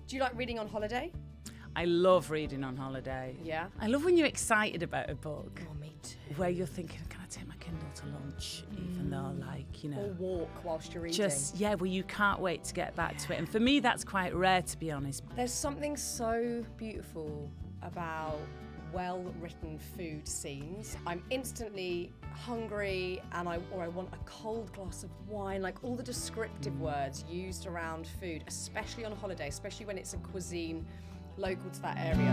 Do you like reading on holiday? I love reading on holiday. Yeah. I love when you're excited about a book. Oh, me too. Where you're thinking, can I take my Kindle to lunch? Even though, Or walk whilst you're reading. where you can't wait to get back to it. And for me, that's quite rare, to be honest. There's something so beautiful about well-written food scenes. I'm instantly hungry and I want a cold glass of wine, like all the descriptive words used around food, especially on holiday, especially when it's a cuisine local to that area.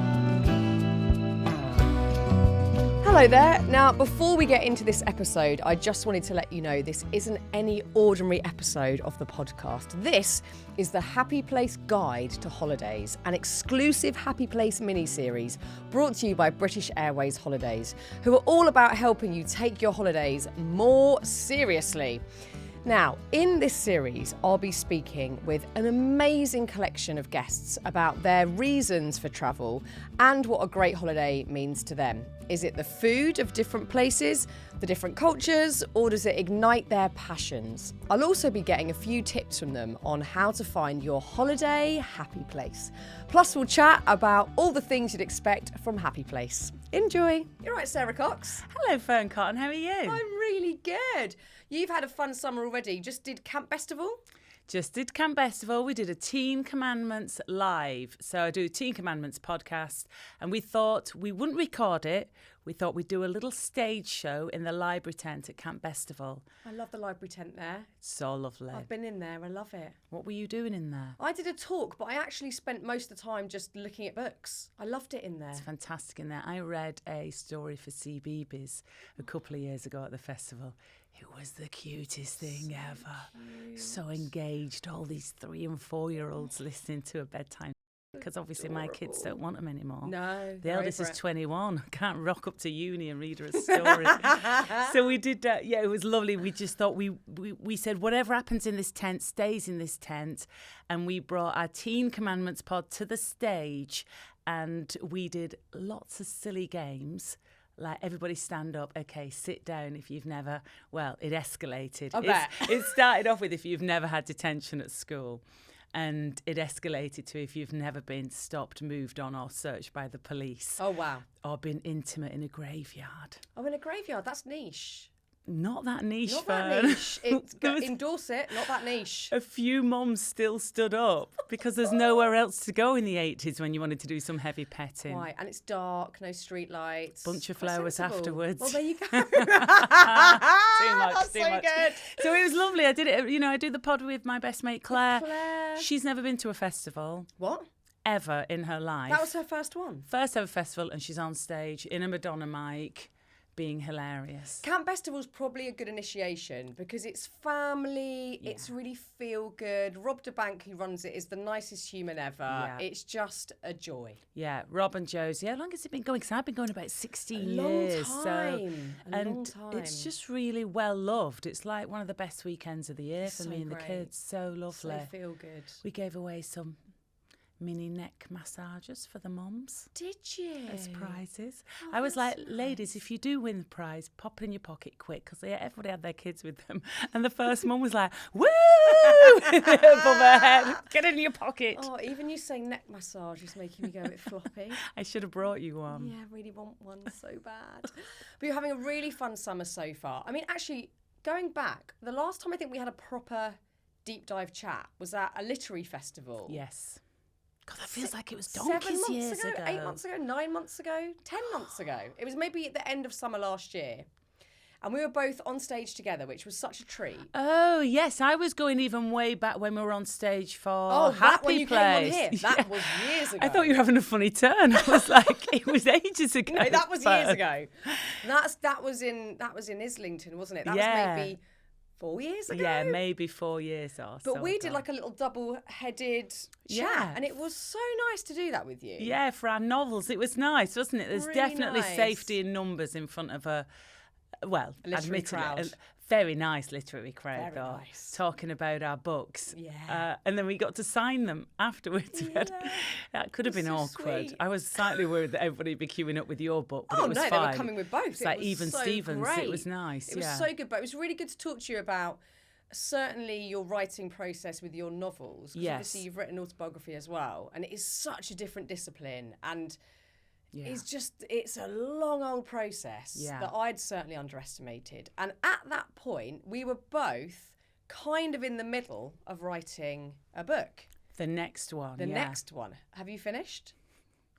Hello there. Now, before we get into this episode, I just wanted to let you know this isn't any ordinary episode of the podcast. This is the Happy Place Guide to Holidays, an exclusive Happy Place mini-series brought to you by British Airways Holidays, who are all about helping you take your holidays more seriously. Now, in this series, I'll be speaking with an amazing collection of guests about their reasons for travel and what a great holiday means to them. Is it the food of different places, the different cultures, or does it ignite their passions? I'll also be getting a few tips from them on how to find your holiday happy place. Plus, we'll chat about all the things you'd expect from Happy Place. Enjoy. You're right, Sara Cox. Hello, Fearne Cotton. How are you? I'm really good. You've had a fun summer already. Just did Camp Festival? Just did Camp Festival. We did a Teen Commandments live. So I do a Teen Commandments podcast, and we thought we wouldn't record it. We thought we'd do a little stage show in the library tent at Camp Festival. I love the library tent there. So lovely. I've been in there. I love it. What were you doing in there? I did a talk, but I actually spent most of the time just looking at books. I loved it in there. It's fantastic in there. I read a story for CBeebies a couple of years ago at the festival. It was the cutest thing ever. Cute. So engaged. All these 3 and 4-year-olds listening to a bedtime. Because obviously my kids don't want them anymore. No. The eldest is 21. Can't rock up to uni and read her a story. So we did that. Yeah, it was lovely. We just thought we said whatever happens in this tent stays in this tent. And we brought our Teen Commandments pod to the stage. And we did lots of silly games. Like, everybody stand up, okay, sit down if you've never, well, it escalated. I bet. It started off with if you've never had detention at school. And it escalated to if you've never been stopped, moved on, or searched by the police. Oh, wow. Or been intimate in a graveyard. Oh, in a graveyard. That's niche. Not that niche, Not Fearne. that niche. Endorse it, not that niche. A few mums still stood up because there's nowhere else to go in the 80s when you wanted to do some heavy petting. Right, and it's dark, no street lights. Bunch of Quite flowers sensible. afterwards. Well, there you go. Too much, That's too so much. good. So it was lovely. I did it, I do the pod with my best mate Claire. Claire. She's never been to a festival What? ever in her life. That was her first one. First ever festival, and she's on stage in a Madonna mic being hilarious. Camp Festival's probably a good initiation because it's family, it's really feel good. Rob DeBank, who runs it, is the nicest human ever. Yeah. It's just a joy. Yeah, Rob and Josie. How long has it been going? Because I've been going about 16 Long years. time. So, long time. It's just really well loved. It's like one of the best weekends of the year for So me and the great. kids. So lovely. So feel good. We gave away some mini neck massages for the mums Did you? as prizes. Oh, I was like, that's ladies, if you do win the prize, pop it in your pocket quick, because everybody had their kids with them. And the first mum was like, woo! Above her head, get it in your pocket. Oh, even you saying neck massage is making me go a bit floppy. I should have brought you one. Yeah, I really want one so bad. But you're having a really fun summer so far. I mean, actually, going back, the last time I think we had a proper deep dive chat was at a literary festival. Yes. God, that feels like it was 7 donkeys months years ago, 8 months ago, 9 months ago, 10 months ago. It was maybe at the end of summer last year. And we were both on stage together, which was such a treat. Oh, yes. I was going even way back when we were on stage for Happy when you Place. came on here. That was years ago. I thought you were having a funny turn. I was like, it was ages ago. No, that was years ago. That was in Islington, wasn't it? That was maybe 4 years ago. Yeah, maybe 4 years or so. But we did like a little double-headed chat, Yeah. and it was so nice to do that with you. Yeah, for our novels. It was nice, wasn't it? There's Really definitely nice. safety in numbers in front of a literary crowd. a very nice literary crowd, Very though, nice. talking about our books. Yeah. And then we got to sign them afterwards. That could have been so awkward. sweet. I was slightly worried that everybody would be queuing up with your book, but it was no, fine. they were coming with both. It's like was Even so Stevens. Great. It was nice. It was so good, but it was really good to talk to you about certainly your writing process with your novels. 'Cause Yes. obviously you've written autobiography as well, and it is such a different discipline, and it's a long old process that I'd certainly underestimated. And at that point, we were both kind of in the middle of writing a book. The next one. Next one. Have you finished?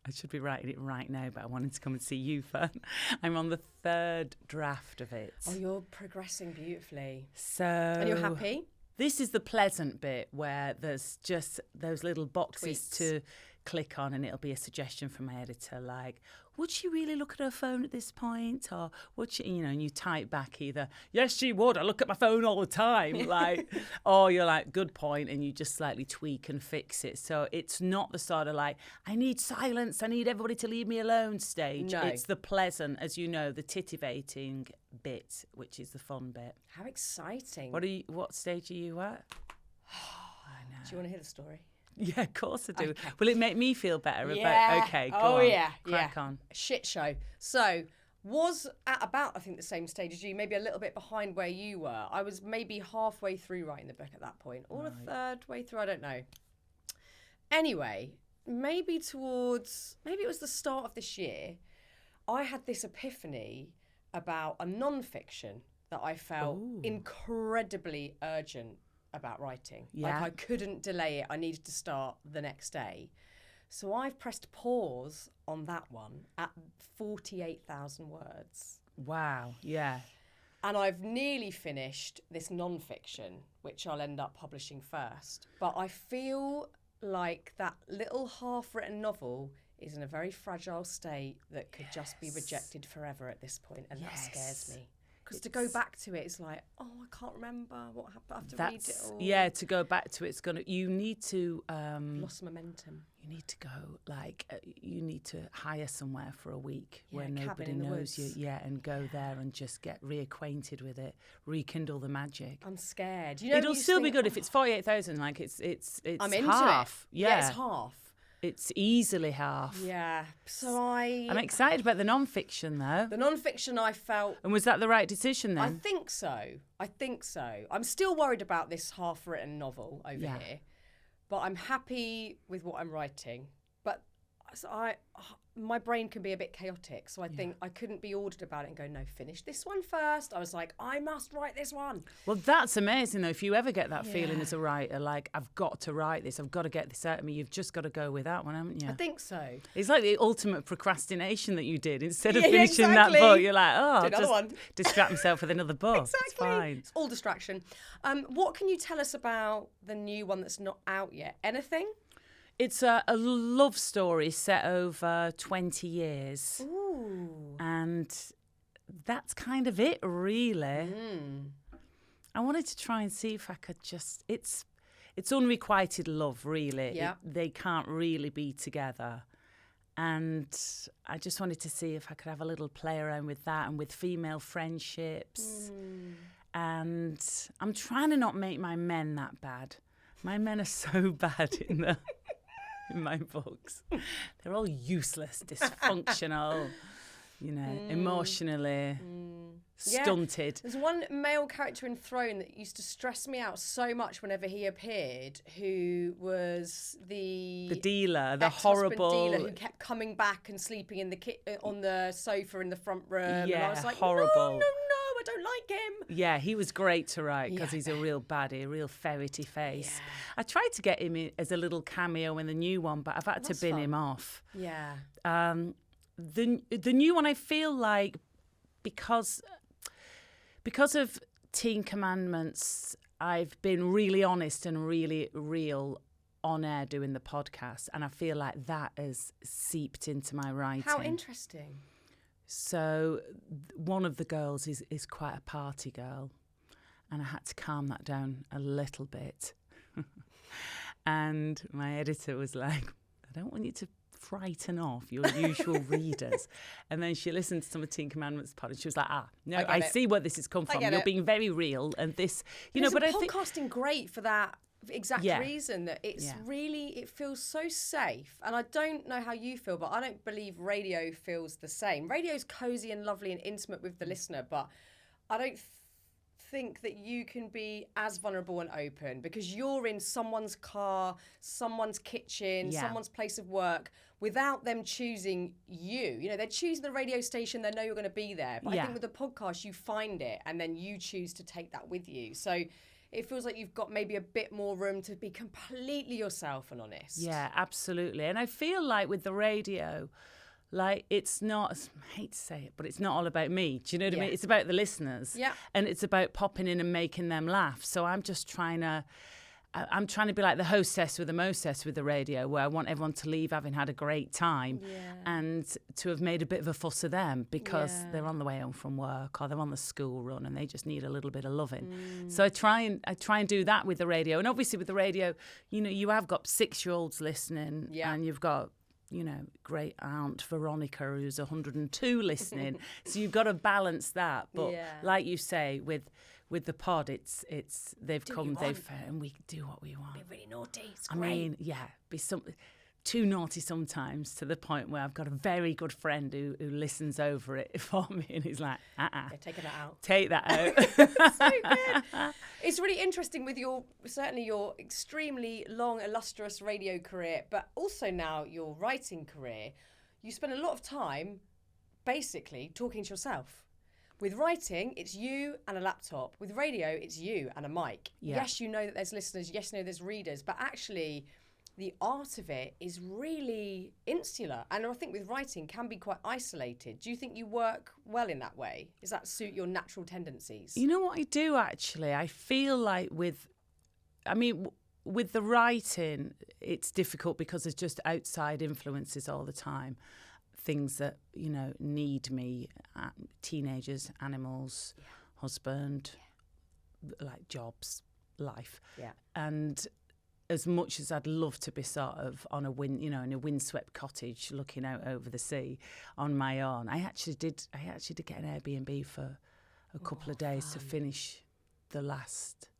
I should be writing it right now, but I wanted to come and see you, Fearne. I'm on the 3rd draft of it. Oh, you're progressing beautifully. So... And you're happy? This is the pleasant bit where there's just those little boxes Tweets. to click on, and it'll be a suggestion from my editor, like, would she really look at her phone at this point? Or would she, and you type back either, yes, she would. I look at my phone all the time. Like, or you're like, good point, and you just slightly tweak and fix it. So it's not the sort of like, I need silence, I need everybody to leave me alone stage. No. It's the pleasant, as you know, the titivating bit, which is the fun bit. How exciting. What stage are you at? I know. Do you want to hear the story? Yeah, of course I do. Okay. Will it make me feel better? Yeah. Okay, go on. Crack on. Shit show. So, was at about, I think, the same stage as you, maybe a little bit behind where you were. I was maybe halfway through writing the book at that point, or a third way through, I don't know. Anyway, maybe it was the start of this year, I had this epiphany about a non-fiction that I felt incredibly urgent about writing. Yeah. Like I couldn't delay it. I needed to start the next day. So I've pressed pause on that one at 48,000 words. Wow, yeah. And I've nearly finished this non-fiction, which I'll end up publishing first. But I feel like that little half-written novel is in a very fragile state that could just be rejected forever at this point, and that scares me. Because to go back to it, it's like, oh, I can't remember what happened. I have to read it all. Yeah, to go back to it, you need to... lost momentum. You need to go, you need to hire somewhere for a week where nobody cabin in the knows you. woods. Yeah, and go there and just get reacquainted with it, rekindle the magic. I'm scared. It'll still be good if it's 48,000, like it's I'm into half. it. Yeah, it's half. It's easily half. Yeah. So I'm excited about the non-fiction, though. The non-fiction I felt... And was that the right decision, then? I think so. I'm still worried about this half-written novel over here. But I'm happy with what I'm writing. But my brain can be a bit chaotic. So I think I couldn't be ordered about it and go, no, finish this one first. I was like, I must write this one. Well, that's amazing, though. If you ever get that feeling as a writer, like, I've got to write this, I've got to get this out of me, you've just got to go with that one, haven't you? I think so. It's like the ultimate procrastination that you did. Instead of finishing that book, you're like, I'll just distract myself with another book. Exactly. It's fine. It's all distraction. What can you tell us about the new one that's not out yet? Anything? It's a love story set over 20 years. Ooh. And that's kind of it, really. I wanted to try and see if I could just... It's unrequited love, really. Yeah. They can't really be together. And I just wanted to see if I could have a little play around with that and with female friendships. And I'm trying to not make my men that bad. My men are so bad in my books. They're all useless, dysfunctional, emotionally stunted. There's one male character in Throne that used to stress me out so much whenever he appeared, who was the dealer, the horrible dealer who kept coming back and sleeping in on the sofa in the front room. Yeah, and I was like, horrible. No, I don't like him. Yeah, he was great to write because he's a real baddie, a real ferrety face. Yeah. I tried to get him as a little cameo in the new one, but I've had to bin him off. Yeah. The new one, I feel like, because of Teen Commandments, I've been really honest and really real on air doing the podcast, and I feel like that has seeped into my writing. How interesting. So one of the girls is quite a party girl, and I had to calm that down a little bit. And my editor was like, I don't want you to frighten off your usual readers. And then she listened to some of Teen Commandments pod, and she was like, no, I see where this has come from. You're being very real, and this, but I think podcasting great for that exact reason, that it's really, it feels so safe. And I don't know how you feel, but I don't believe radio feels the same. Radio's cozy and lovely and intimate with the listener, but I don't think that you can be as vulnerable and open because you're in someone's car, someone's kitchen, someone's place of work without them choosing you? You know, they're choosing the radio station, they know you're going to be there. But I think with the podcast, you find it and then you choose to take that with you. So it feels like you've got maybe a bit more room to be completely yourself and honest. Yeah, absolutely. And I feel like with the radio, like it's not, I hate to say it, but it's not all about me. Do you know what I mean? It's about the listeners. Yeah. And it's about popping in and making them laugh. So I'm just trying to be like the hostess with the mostess with the radio, where I want everyone to leave having had a great time and to have made a bit of a fuss of them because they're on the way home from work or they're on the school run and they just need a little bit of loving. So I try and do that with the radio. And obviously with the radio, you know, you have got 6-year-olds listening and you've got, you know, great Aunt Veronica who's 102 listening. So you've got to balance that. But like you say, with the pod, it's they've come, and we do what we want. Be really naughty. It's I mean, be too naughty sometimes to the point where I've got a very good friend who listens over it for me and he's like, take that out. Take that out. So good. It's really interesting with your extremely long, illustrious radio career, but also now your writing career. You spend a lot of time basically talking to yourself. With writing, it's you and a laptop. With radio, it's you and a mic. Yeah. Yes, you know that there's listeners. Yes, you know there's readers. But actually, the art of it is really insular. And I think with writing can be quite isolated. Do you think you work well in that way? Does that suit your natural tendencies? You know what I do, actually? I feel like with the writing, it's difficult because there's just outside influences all the time. Things that, you know, need me, teenagers, animals, husband, like jobs, life. Yeah. And as much as I'd love to be sort of on in a windswept cottage looking out over the sea on my own, I actually did get an Airbnb for a couple of days to finish the last,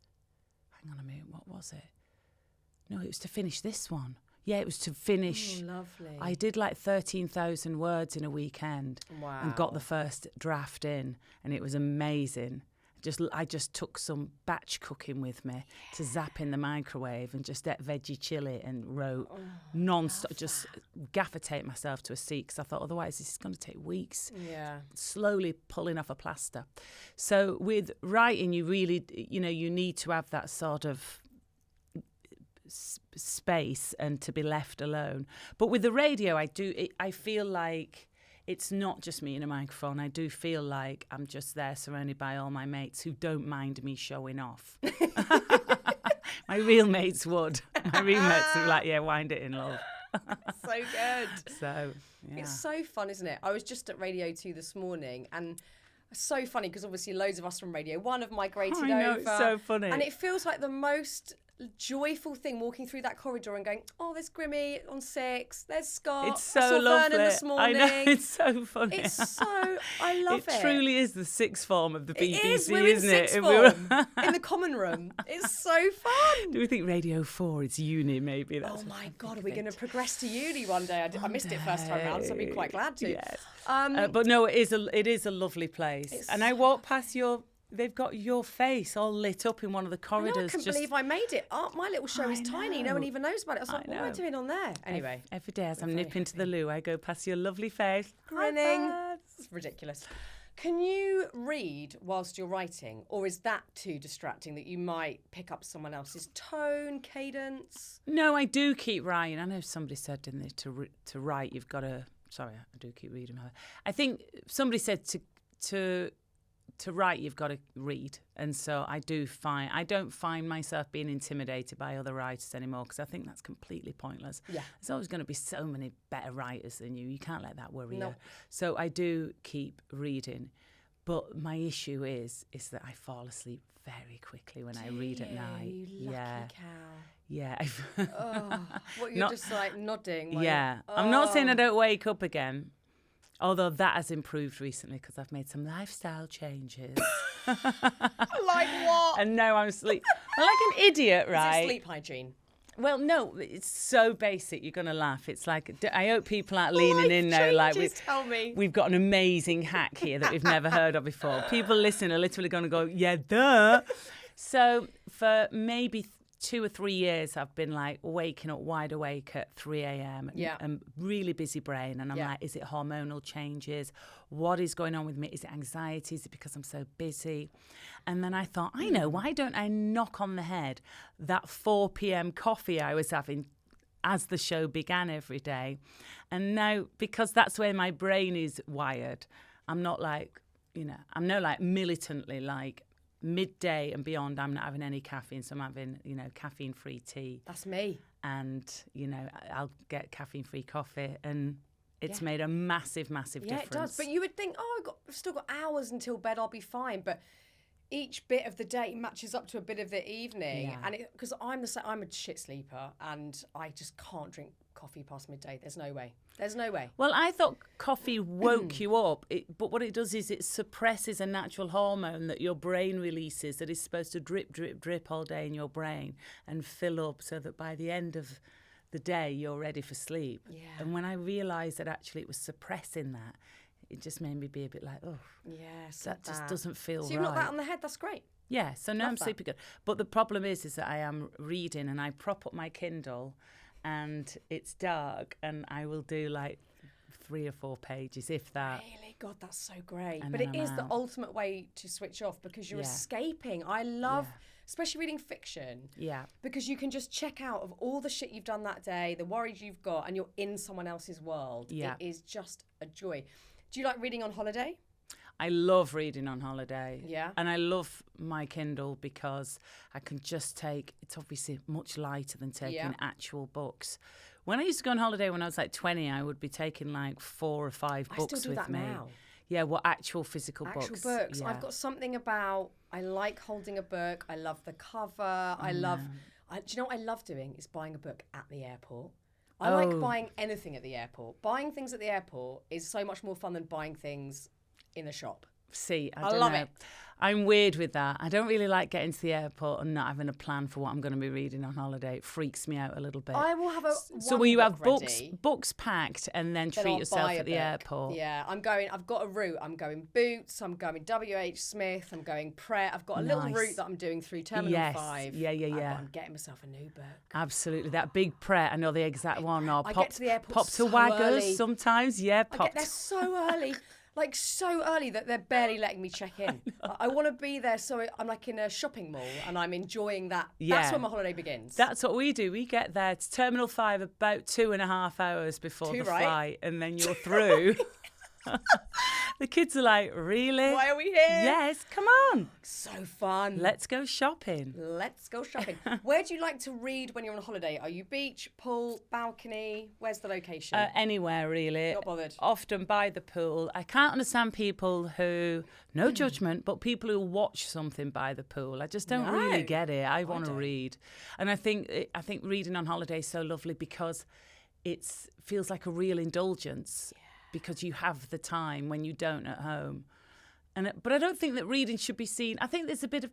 hang on a minute, what was it? No, it was to finish this one. Yeah, it was to finish. Oh, lovely. I did like 13,000 words in a weekend. Wow. And got the first draft in, and it was amazing. I just took some batch cooking with me to zap in the microwave and just ate veggie chili and wrote non-stop, just gaffer tape myself to a seat because I thought otherwise this is going to take weeks. Yeah. Slowly pulling off a plaster. So with writing, you really, you know, you need to have that sort of space and to be left alone. But with the radio, I feel like it's not just me and a microphone. I do feel like I'm just there surrounded by all my mates who don't mind me showing off. My real mates would. My real mates would be like, yeah, wind it in, love. So good. So, yeah. It's so fun, isn't it? I was just at Radio 2 this morning and so funny because obviously loads of us from Radio 1 have migrated over. I know, it's so funny. And it feels like the most joyful thing walking through that corridor and going, oh, there's Grimmy on 6, there's Scott. It's so I saw lovely. Fearne this morning. I know, it's so funny. I love it. It truly is the sixth form of the BBC, it is. We're isn't in it? sixth form in the common room. It's so fun. Do we think Radio 4 is uni maybe? Oh my God, are we going to progress to uni one day? I missed it first time round, so I'd be quite glad to. Yes. But no, it is a lovely place. And I walked past they've got your face all lit up in one of the corridors. I can't believe I made it. Oh, my little show is tiny. No one even knows about it. I was like, what am I doing on there? Anyway. Every day as I'm nipping to the loo, I go past your lovely face. Grinning. It's ridiculous. Can you read whilst you're writing? Or is that too distracting that you might pick up someone else's tone, cadence? No, I do keep writing. I know somebody said, didn't they, to write, you've got to... Sorry, I do keep reading. I think somebody said to write, you've got to read. And so I don't find myself being intimidated by other writers anymore because I think that's completely pointless. Yeah. There's always going to be so many better writers than you. You can't let that worry you. So I do keep reading. But my issue is that I fall asleep very quickly when I read at night. You lucky cow. Yeah. You're just like nodding. I'm not saying I don't wake up again. Although that has improved recently because I've made some lifestyle changes. Like what? And now I'm like an idiot, right? Is it sleep hygiene? Well, no, it's so basic. You're going to laugh. It's like, I hope people aren't leaning in now. Like, tell me. We've got an amazing hack here that we've never heard of before. People listening are literally going to go, yeah, duh. So for maybe 2 or 3 years, I've been like waking up wide awake at 3 a.m. and really busy brain. And I'm like, is it hormonal changes? What is going on with me? Is it anxiety? Is it because I'm so busy? And then I thought, I know, why don't I knock on the head that 4 p.m. coffee I was having as the show began every day? And now, because that's where my brain is wired, I'm not like, I'm no like militantly like, midday and beyond, I'm not having any caffeine, so I'm having, caffeine-free tea. That's me. And, I'll get caffeine-free coffee, and it's made a massive, massive difference. Yeah, it does. But you would think, I've still got hours until bed, I'll be fine. But each bit of the day matches up to a bit of the evening. Yeah. And because I'm a shit sleeper, and I just can't drink coffee past midday. There's no way. Well, I thought coffee woke you up, but what it does is it suppresses a natural hormone that your brain releases that is supposed to drip, drip, drip all day in your brain and fill up so that by the end of the day you're ready for sleep. Yeah. And when I realised that actually it was suppressing that, it just made me be a bit like, that just doesn't feel right. So you've knocked that on the head, that's great. Yeah, so now I'm sleeping good. But the problem is that I am reading and I prop up my Kindle and it's dark and I will do like 3 or 4 pages, if that. Really? God, that's so great. And but it is the ultimate way to switch off because you're escaping. I love, especially reading fiction. Yeah. Because you can just check out of all the shit you've done that day, the worries you've got, and you're in someone else's world. Yeah. It is just a joy. Do you like reading on holiday? I love reading on holiday. Yeah. And I love my Kindle because I can just it's obviously much lighter than taking actual books. When I used to go on holiday when I was like 20, I would be taking like 4 or 5 books with me. I still do that now. Yeah, actual physical books. Actual books. Yeah. I've got something about, I like holding a book. I love the cover. Do you know what I love doing is buying a book at the airport. I like buying anything at the airport. Buying things at the airport is so much more fun than buying things in the shop. See, I love know. it. I'm weird with that. I don't really like getting to the airport and not having a plan for what I'm going to be reading on holiday. It freaks me out a little bit. I will have So will you have books packed and then treat yourself at the airport? Yeah, I've got a route. I'm going Boots, I'm going WH Smith, I'm going Pret. I've got a little route that I'm doing through Terminal 5. Yeah. I'm getting myself a new book. Absolutely. That big Pret, I know the exact one. Or get to the airport pop to so Waggers early. sometimes. Yeah, I get there so early. Like so early that they're barely letting me check in. I want to be there so I'm like in a shopping mall and I'm enjoying that. Yeah. That's when my holiday begins. That's what we do. We get there to Terminal 5 about 2.5 hours before the flight and then you're through. The kids are like, really? Why are we here? Yes, come on. So fun. Let's go shopping. Where do you like to read when you're on holiday? Are you beach, pool, balcony? Where's the location? Anywhere, really. Not bothered. Often by the pool. I can't understand people who, no judgment, but people who watch something by the pool. I just don't really get it. I want to read. And I think reading on holiday is so lovely because it feels like a real indulgence. Yeah. Because you have the time when you don't at home. But I don't think that reading should be seen. I think there's a bit of,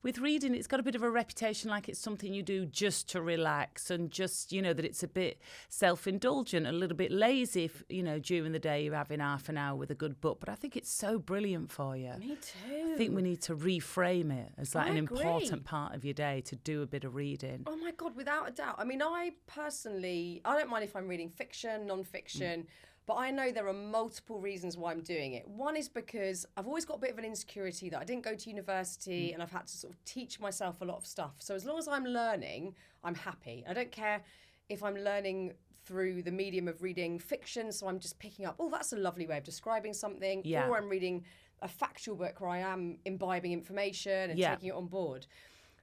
with reading, it's got a bit of a reputation like it's something you do just to relax and just, that it's a bit self-indulgent, a little bit lazy if, during the day you're having half an hour with a good book. But I think it's so brilliant for you. Me too. I think we need to reframe it as like an important part of your day to do a bit of reading. Oh my God, without a doubt. I mean, I don't mind if I'm reading fiction, non-fiction, but I know there are multiple reasons why I'm doing it. One is because I've always got a bit of an insecurity that I didn't go to university and I've had to sort of teach myself a lot of stuff. So as long as I'm learning, I'm happy. I don't care if I'm learning through the medium of reading fiction, so I'm just picking up, that's a lovely way of describing something, or I'm reading a factual book where I am imbibing information and taking it on board.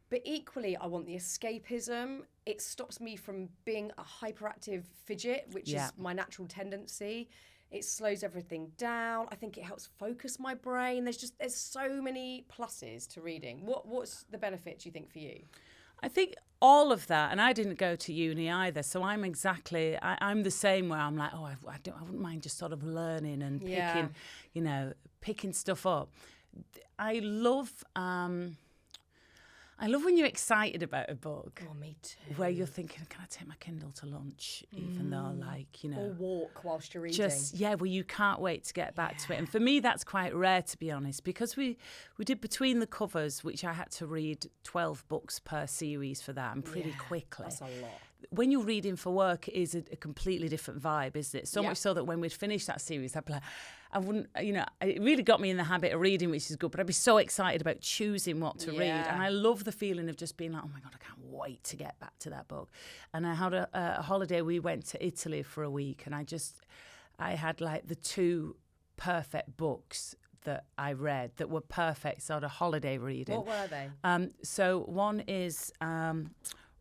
But equally, I want the escapism. It stops me from being a hyperactive fidget, which is my natural tendency. It slows everything down. I think it helps focus my brain. There's so many pluses to reading. What's the benefit, do you think, for you? I think all of that, and I didn't go to uni either, so I'm the same where I'm like, I wouldn't mind just sort of learning and picking stuff up. I love I love when you're excited about a book. Oh, me too. Where you're thinking, can I take my Kindle to lunch? Even though, like, you know. Or walk whilst you're reading. Just, yeah, well, you can't wait to get back to it. And for me, that's quite rare, to be honest, because we did Between the Covers, which I had to read 12 books per series for that, and pretty quickly. That's a lot. When you're reading for work, it is a completely different vibe, isn't it? So much so that when we'd finished that series, I'd be like, I wouldn't, you know, it really got me in the habit of reading, which is good, but I'd be so excited about choosing what to read. And I love the feeling of just being like, oh my God, I can't wait to get back to that book. And I had a holiday, we went to Italy for a week, and I had like the 2 perfect books that I read that were perfect sort of holiday reading. What were they? So one is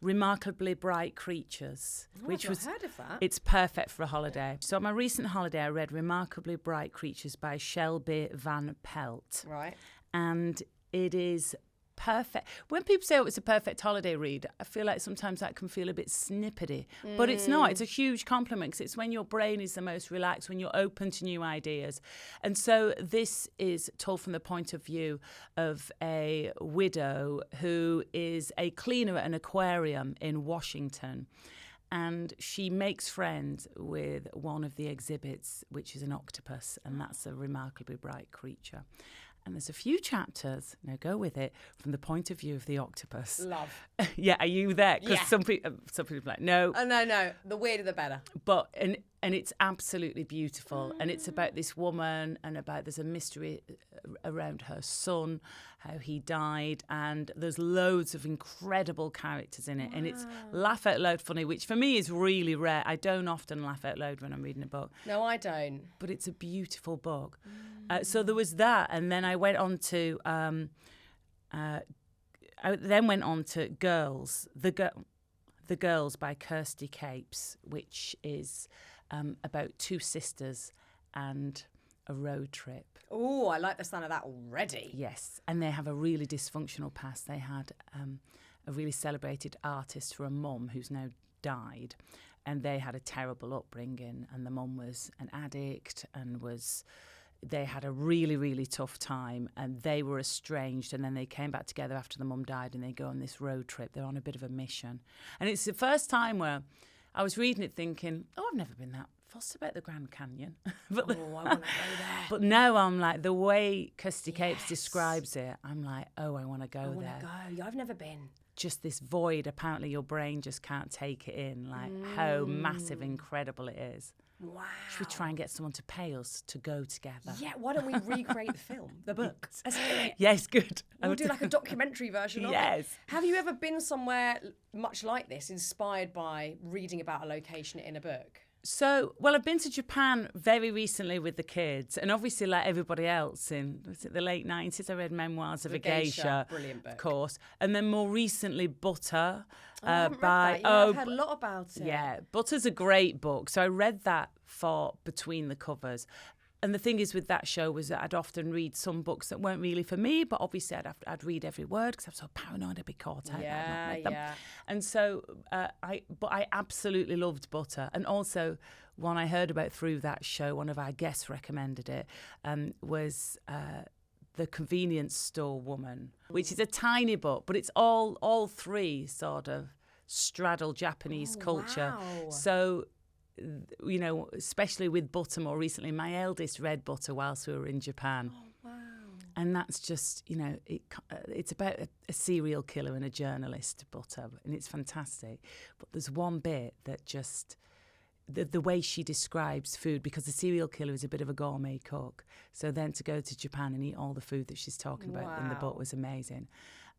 Remarkably Bright Creatures, I've not heard of that. It's perfect for a holiday. So on my recent holiday, I read Remarkably Bright Creatures by Shelby Van Pelt. Right. And it is perfect. When people say, oh, it's a perfect holiday read, I feel like sometimes that can feel a bit snippety. But it's not. It's a huge compliment, because it's when your brain is the most relaxed, when you're open to new ideas. And so this is told from the point of view of a widow who is a cleaner at an aquarium in Washington. And she makes friends with one of the exhibits, which is an octopus, and that's a remarkably bright creature. And there's a few chapters, now go with it, from the point of view of the octopus. Love. Yeah, are you there? Because some people are like, no. Oh, no. The weirder the better. But, and it's absolutely beautiful. And it's about this woman, and about there's a mystery around her son, how he died. And there's loads of incredible characters in it. Wow. And it's laugh out loud funny, which for me is really rare. I don't often laugh out loud when I'm reading a book. No, I don't. But it's a beautiful book. So there was that, and then I went on to Girls, The Girls by Kirsty Capes, which is about 2 sisters and a road trip. Oh, I like the sound of that already. Yes, and they have a really dysfunctional past. They had a really celebrated artist for a mum who's now died, and they had a terrible upbringing, and the mum was an addict and they had a really, really tough time, and they were estranged, and then they came back together after the mum died, and they go on this road trip. They're on a bit of a mission. And it's the first time where I was reading it thinking, oh, I've never been that fussed about the Grand Canyon. I want to go there. But now I'm like, the way Kirsty Capes describes it, I'm like, oh, I want to go there. I want to go. I've never been. Just this void, apparently your brain just can't take it in, like how massive, incredible it is. Wow. Should we try and get someone to pay us to go together? Yeah, why don't we recreate the film, the book? Let's do it. Yes, good. We'll do like a documentary version of it. Yes. Have you ever been somewhere much like this, inspired by reading about a location in a book? So, well, I've been to Japan very recently with the kids, and obviously, like everybody else, was it the late 90s, I read Memoirs of a Geisha. Brilliant book. Of course. And then more recently, Butter. I've heard a lot about it. Yeah, Butter's a great book. So I read that for Between the Covers. And the thing is with that show was that I'd often read some books that weren't really for me, but obviously I'd read every word because I was so paranoid I'd be caught out. Yeah. And so I absolutely loved Butter. And also one I heard about through that show, one of our guests recommended it, was The Convenience Store Woman, which is a tiny book, but it's all 3 sort of straddle Japanese culture. Wow. So, you know, especially with Butter more recently, my eldest read Butter whilst we were in Japan. Oh, wow. And that's just, you know, it's about a serial killer and a journalist, Butter, and it's fantastic. But there's one bit that just, the way she describes food, because the serial killer is a bit of a gourmet cook. So then to go to Japan and eat all the food that she's talking about in the book was amazing.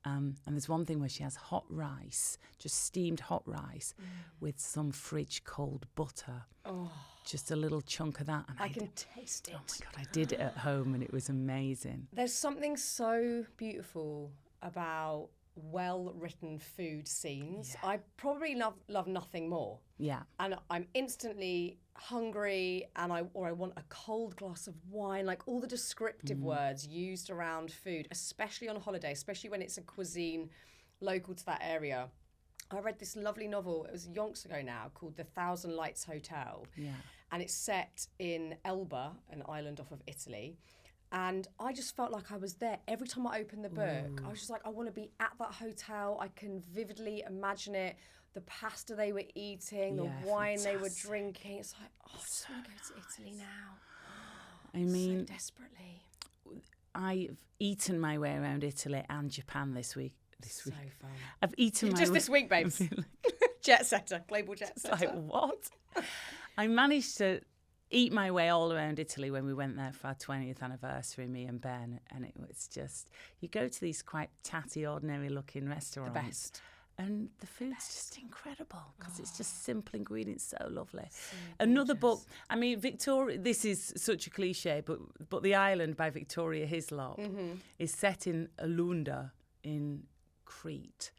And there's one thing where she has hot rice, just steamed hot rice, with some fridge cold butter. Oh. Just a little chunk of that. And I can taste it. Oh my God, I did it at home and it was amazing. There's something so beautiful about well-written food scenes. Yeah. I probably love nothing more. Yeah. And I'm instantly hungry, and I want a cold glass of wine, like all the descriptive words used around food, especially on holiday, especially when it's a cuisine local to that area. I read this lovely novel, it was yonks ago now, called The Thousand Lights Hotel. Yeah. And it's set in Elba, an island off of Italy. And I just felt like I was there. Every time I opened the book, I was just like, I want to be at that hotel. I can vividly imagine it. The pasta they were eating, the wine they were drinking. It's like, I just want to go to Italy now. I mean, so desperately. I've eaten my way around Italy and Japan this week. So fun. I've eaten Just this week, babes. Jet setter, global jet setter. Like, what? I managed to eat my way all around Italy when we went there for our 20th anniversary, me and Ben, and it was just, you go to these quite tatty, ordinary-looking restaurants. The best. And the food's just incredible because it's just simple ingredients, so lovely. So another book, I mean, Victoria, this is such a cliche, but The Island by Victoria Hislop is set in Alunda in Crete.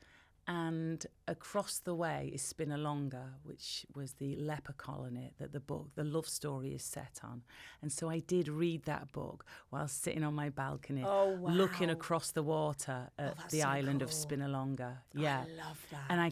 And across the way is Spinalonga, which was the leper colony that the love story is set on. And so I did read that book while sitting on my balcony, looking across the water at the island of Spinalonga. Yeah, I love that. And I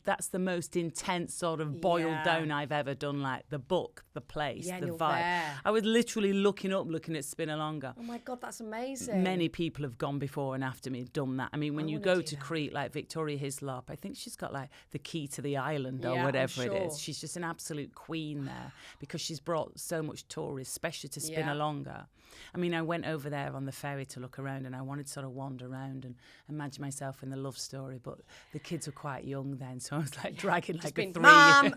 that's the most intense sort of boiled down I've ever done. Like the book, the place, the vibe. There. I was literally looking at Spinalonga. Oh my God, that's amazing. Many people have gone before and after me, done that. I mean, when you go to Crete, like Victoria Hislop, I think she's got like the key to the island or whatever it is. She's just an absolute queen there because she's brought so much tourists, especially to Spinalonga. I mean, I went over there on the ferry to look around and I wanted to sort of wander around and imagine myself in the love story, but the kids were quite young then, so I was like dragging like a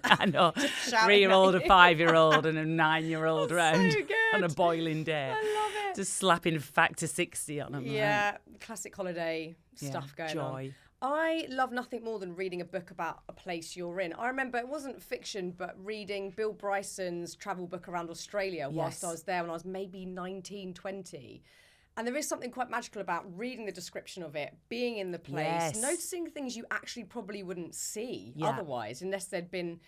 I know, 3-year-old, a 5-year-old and a 9-year-old around on a boiling day. I love it. Just slapping Factor 60 on them. Yeah, classic holiday stuff going on. I love nothing more than reading a book about a place you're in. I remember it wasn't fiction, but reading Bill Bryson's travel book around Australia whilst I was there when I was maybe 19, 20. And there is something quite magical about reading the description of it, being in the place, noticing things you actually probably wouldn't see otherwise, unless there'd been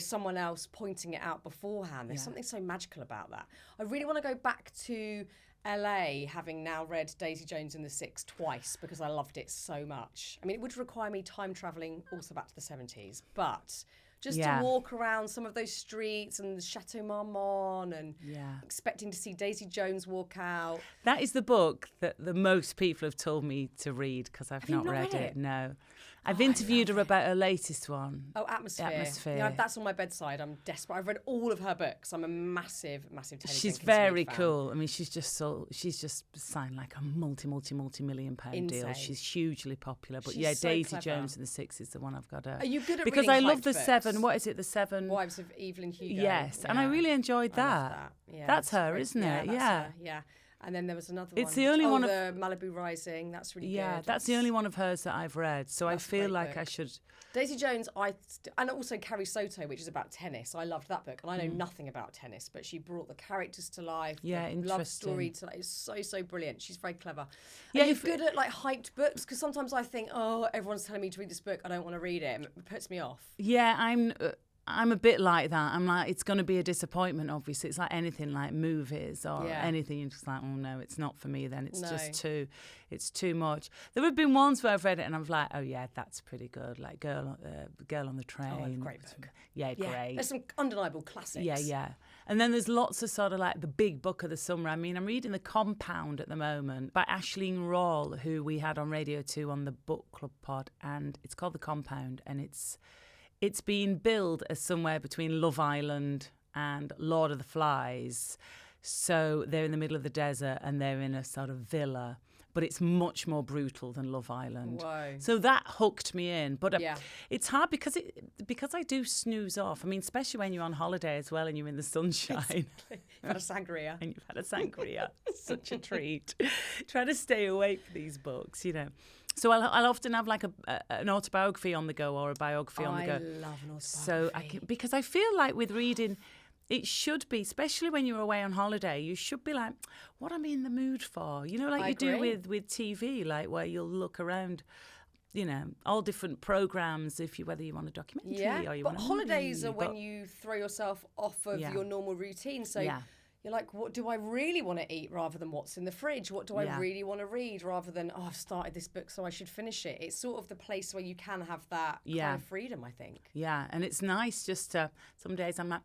someone else pointing it out beforehand. There's something so magical about that. I really want to go back to LA, having now read Daisy Jones and the Six twice because I loved it so much. I mean, it would require me time travelling also back to the 70s, but just to walk around some of those streets and the Chateau Marmont and expecting to see Daisy Jones walk out. That is the book that the most people have told me to read because I've not read it. No. I've interviewed her about her latest one. Oh, Atmosphere. Yeah, that's on my bedside. I'm desperate. I've read all of her books. I'm a massive Taylor She's Jenkins very fan. cool. I mean, she's just signed like a multi-million pound deal. She's hugely popular. But she's so Daisy clever. Jones and the Six is the one I've got her. Are you good at because reading I love the books? 7. What is it? The 7 Wives of Evelyn Hugo. Yes, and I really enjoyed that. I love that. Yeah, that's her, isn't it? That's her. Yeah. And then there was another one. It's the only one of the Malibu Rising. That's really good. Yeah, that's the only one of hers that I've read. So I feel like book. I should. Daisy Jones, and also Carrie Soto, which is about tennis. I loved that book, and I know nothing about tennis, but she brought the characters to life. Yeah, the love story to life. It's so brilliant. She's very clever. Yeah, you're good at like hyped books because sometimes I think, everyone's telling me to read this book. I don't want to read it. It puts me off. Yeah, I'm a bit like that. I'm like, it's going to be a disappointment, obviously. It's like anything like movies or anything. You're just like, oh, no, it's not for me then. It's it's too much. There have been ones where I've read it and I'm like, oh, yeah, that's pretty good. Like Girl on the Train. Oh, great book. Yeah, great. There's some undeniable classics. Yeah. And then there's lots of sort of like the big book of the summer. I mean, I'm reading The Compound at the moment by Aisling Rawle, who we had on Radio 2 on the Book Club pod. And it's called The Compound and it's been billed as somewhere between Love Island and Lord of the Flies. So they're in the middle of the desert and they're in a sort of villa, but it's much more brutal than Love Island. Whoa. So that hooked me in. But it's hard because I do snooze off. I mean, especially when you're on holiday as well and you're in the sunshine. You've had a sangria. And you've had a sangria. Such a treat. Try to stay awake for these books, So I'll often have like an autobiography on the go or a biography on the go. I love an autobiography. So because I feel like with reading, it should be, especially when you're away on holiday, you should be like, what am I in the mood for? Like you do with TV, like where you'll look around, all different programs, whether you want a documentary or you want a holidays movie, are when you throw yourself off of your normal routine. So you're like, what do I really want to eat rather than what's in the fridge? What do I really want to read rather than, I've started this book, so I should finish it. It's sort of the place where you can have that kind of freedom, I think. Yeah, and it's nice just to, some days I'm like,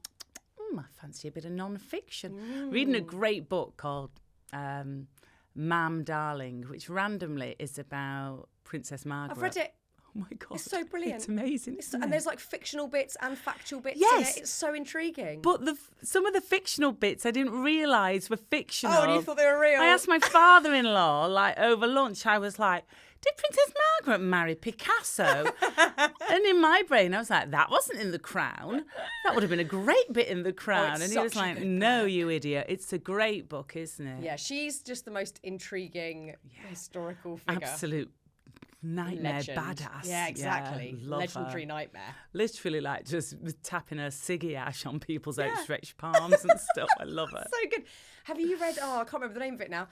I fancy a bit of non-fiction. Reading a great book called Ma'am Darling, which randomly is about Princess Margaret. I've read it. Oh my God. It's so brilliant. It's amazing. And there's like fictional bits and factual bits in Yes. it. It's so intriguing. But some of the fictional bits I didn't realise were fictional. Oh, and you thought they were real? I asked my father-in-law, like over lunch, I was like, did Princess Margaret marry Picasso? And in my brain, I was like, that wasn't in The Crown. That would have been a great bit in The Crown. And he was like, no, you idiot. It's a great book, isn't it? Yeah, she's just the most intriguing historical figure. Absolute nightmare Legend. badass. Yeah, exactly. Yeah, love Legendary her. nightmare. Literally like just tapping her ciggy ash on people's outstretched palms and stuff. I love her. So good. Have you read, I can't remember the name of it now,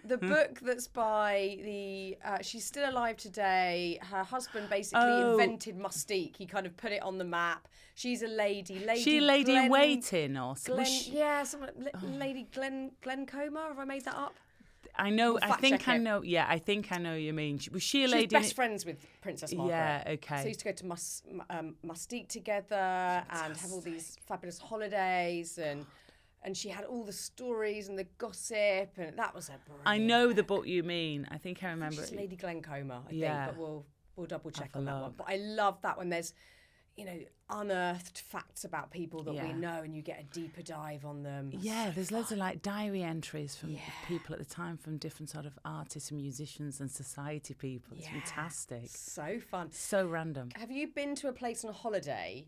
the book that's by she's still alive today. Her husband basically invented Mustique. He kind of put it on the map. She's a lady. She a lady in waiting or something? Lady Glen Coma, have I made that up? I know. We'll I think I it. know. Yeah, I think I know. You mean was she a She lady? was best friends with Princess Margaret. Yeah. Okay. So they used to go to Mustique together and have all these fabulous holidays, and she had all the stories and the gossip, and that was a brilliant. I know the book you mean. I think I remember She's it. Lady Glen Coma, I think, but we'll double check Have on a that one. look. But I love that when there's, unearthed facts about people that we know, and you get a deeper dive on them. Yeah, there's loads of like diary entries from people at the time, from different sort of artists and musicians and society people. It's fantastic. So fun. So random. Have you been to a place on a holiday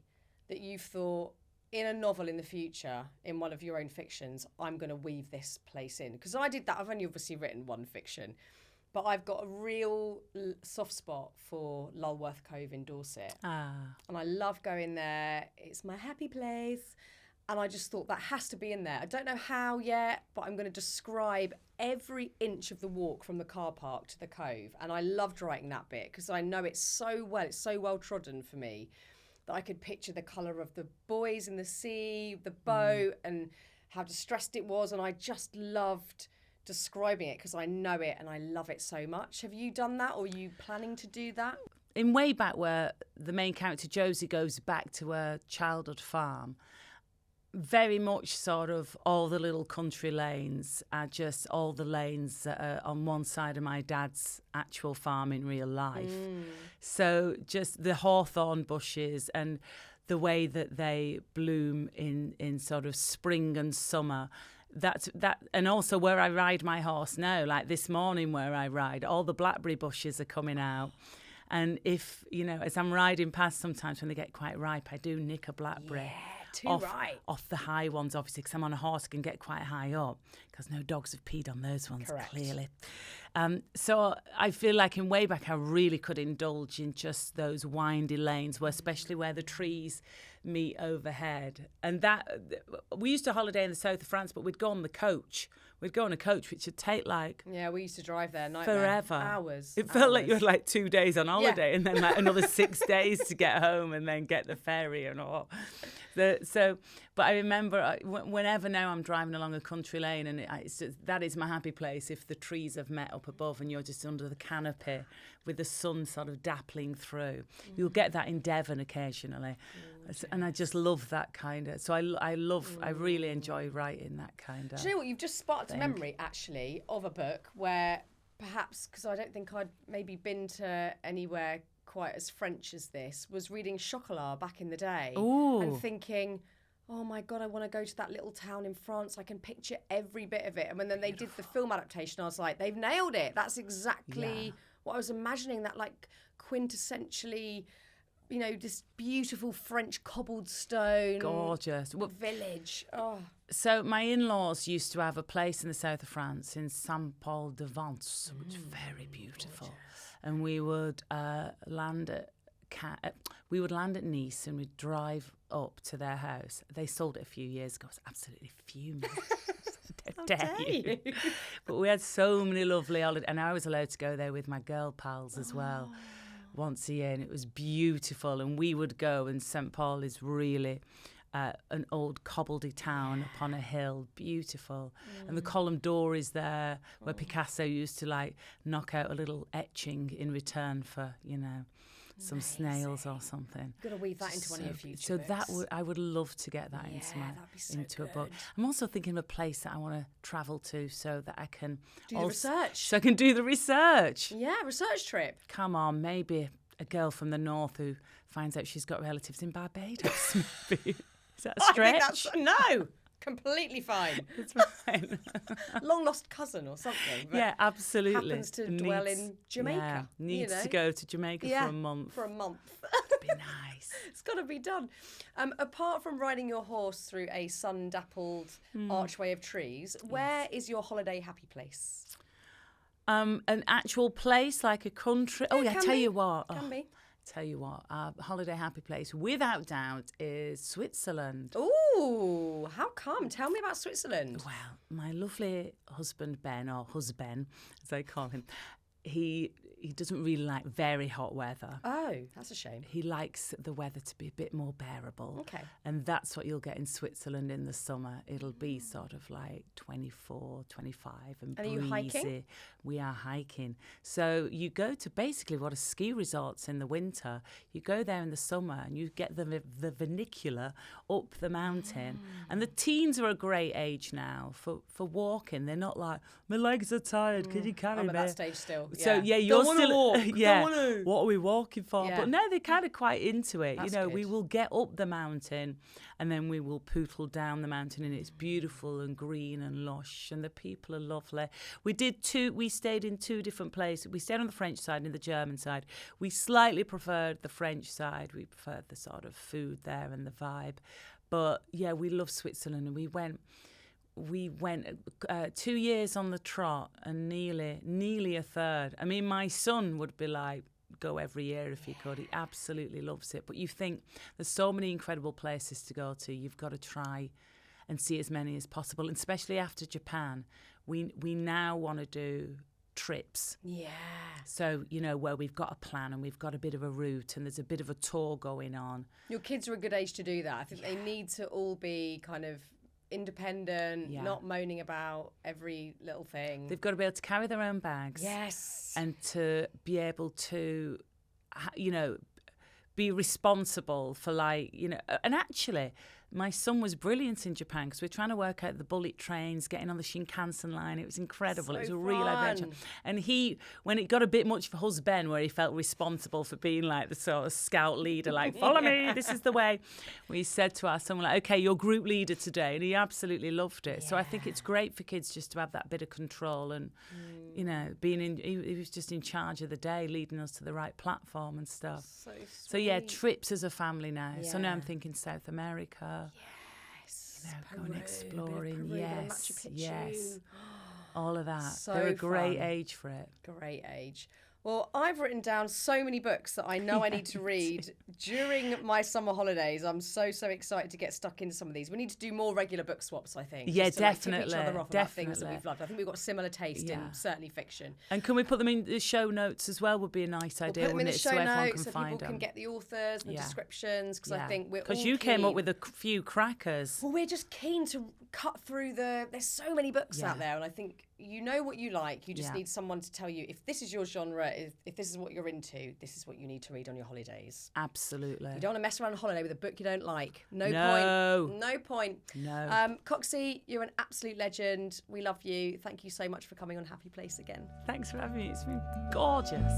that you've thought, in a novel in the future, in one of your own fictions, I'm going to weave this place in? Because I did that. I've only obviously written one fiction, but I've got a real soft spot for Lulworth Cove in Dorset. And I love going there. It's my happy place. And I just thought that has to be in there. I don't know how yet, but I'm going to describe every inch of the walk from the car park to the cove. And I loved writing that bit because I know it so well. It's so well trodden for me that I could picture the colour of the buoys in the sea, the boat, and how distressed it was. And I just loved describing it because I know it and I love it so much. Have you done that, or are you planning to do that? In Way Back, where the main character Josie goes back to her childhood farm, very much sort of all the little country lanes are just all the lanes that are on one side of my dad's actual farm in real life. So just the hawthorn bushes and the way that they bloom in sort of spring and summer. That and also where I ride my horse now, like this morning where I ride, all the blackberry bushes are coming out. And if, as I'm riding past, sometimes when they get quite ripe, I do nick a blackberry. Off the high ones, obviously, because I'm on a horse, I can get quite high up, because no dogs have peed on those ones, clearly. So I feel like in Way Back, I really could indulge in just those windy lanes, especially where the trees meet overhead. And that, we used to holiday in the south of France, but we'd go on the coach. We'd go on a coach, which would take like... Yeah, we used to drive there, nightmare. Forever. Hours. It felt like you had like 2 days on holiday and then like another 6 days to get home and then get the ferry and all. But I remember whenever now I'm driving along a country lane, and that is my happy place, if the trees have met up above and you're just under the canopy with the sun sort of dappling through. You'll get that in Devon occasionally. And I just love that kind of... So I really enjoy writing that kind of... Do you know what? You've just sparked a memory, actually, of a book where perhaps, because I don't think I'd maybe been to anywhere quite as French as this, was reading Chocolat back in the day. Ooh. And thinking, oh my God, I want to go to that little town in France. I can picture every bit of it. And when then they did the film adaptation, I was like, they've nailed it. That's exactly what I was imagining, that like quintessentially... this beautiful French cobbled stone. Gorgeous. Village. Oh. So my in-laws used to have a place in the south of France, in Saint-Paul-de-Vence, which is very beautiful. Gorgeous. And we would land at Nice, and we'd drive up to their house. They sold it a few years ago. I was absolutely fuming. How dare you? But we had so many lovely holidays, and I was allowed to go there with my girl pals as well. Once a year, and it was beautiful. And we would go, and St. Paul is really an old cobbledy town upon a hill, beautiful. And the Column d'Or is there, where Picasso used to like knock out a little etching in return for, some snails or something. You've got to weave that into one of your future So books. I would love to get that into a book. I'm also thinking of a place that I want to travel to so that I can do the research. So I can do the research. Yeah, research trip. Come on, maybe a girl from the north who finds out she's got relatives in Barbados. Maybe. Is that a stretch? I think no. Completely fine. It's fine. Long lost cousin or something. But yeah, absolutely. Happens to dwell in Jamaica. Yeah, needs you know? to go to Jamaica for a month. For a month. That'd be nice. It's got to be done. Apart from riding your horse through a sun-dappled archway of trees, where is your holiday happy place? An actual place, like a country. Oh, yeah, can tell be. you what. Can be. Tell you what, our holiday happy place, without doubt, is Switzerland. Ooh, how come? Tell me about Switzerland. Well, my lovely husband, Ben, or husband, as I call him, he doesn't really like very hot weather. Oh, that's a shame. He likes the weather to be a bit more bearable. Okay. And that's what you'll get in Switzerland in the summer. It'll be sort of like 24, 25 and breezy. Are you hiking? We are hiking. So you go to basically what are ski resorts in the winter. You go there in the summer and you get the vernacular up the mountain. And the teens are a great age now for walking. They're not like, my legs are tired, can you carry me? I'm at that stage still. So yeah, you're still walk. yeah. Don't wanna. What are we walking for? Yeah. But no, they're kind of quite into it. That's you know, we good. will get up the mountain, and then we will pootle down the mountain, and it's beautiful and green and lush, and the people are lovely. We stayed in two different places. We stayed on the French side and the German side. We slightly preferred the French side. We preferred the sort of food there and the vibe. But yeah, we love Switzerland, and we went 2 years on the trot and nearly a third. I mean, my son would be like, go every year if he could. He absolutely loves it. But you think there's so many incredible places to go to. You've got to try and see as many as possible, and especially after Japan. We now want to do trips. Yeah. So, you know, where we've got a plan and we've got a bit of a route and there's a bit of a tour going on. Your kids are a good age to do that. I think they need to all be kind of independent, not moaning about every little thing. They've got to be able to carry their own bags. Yes. And to be able to, you know, be responsible for, like, you know, and actually my son was brilliant in Japan because we're trying to work out the bullet trains, getting on the Shinkansen line. It was incredible. So it was a real adventure. fun. And he, when it got a bit much for husband, where he felt responsible for being like the sort of scout leader, like, follow me, this is the way. We said to our son, like, okay, you're group leader today. And he absolutely loved it. So I think it's great for kids just to have that bit of control and, you know, he was just in charge of the day, leading us to the right platform and stuff. So yeah, trips as a family now. Yeah. So now I'm thinking South America. Yes. You know, Peru, going exploring. Peru, Yes, Machu Picchu. yes. All of that. So They're a great fun. age for it. Great age. Well, I've written down so many books that I know I need to read during my summer holidays. I'm so excited to get stuck into some of these. We need to do more regular book swaps, I think. Yeah, just to, like, definitely. tip each other off about things that we've loved. I think we've got a similar taste in Yeah. certainly fiction. And can we put them in the show notes as well? Would be a nice We'll idea, put them in wouldn't the it? show So everyone notes can so find people them. can get the authors and the descriptions, because I think we're all Because you came up keen. with a few crackers. Well, we're just keen to cut through there's so many books out there, and I think you know what you like. You just need someone to tell you if this is your genre, if this is what you're into, this is what you need to read on your holidays. Absolutely. You don't want to mess around on holiday with a book you don't like. No point. No. Coxie, you're an absolute legend. We love you. Thank you so much for coming on Happy Place again. Thanks for having me. It's been gorgeous.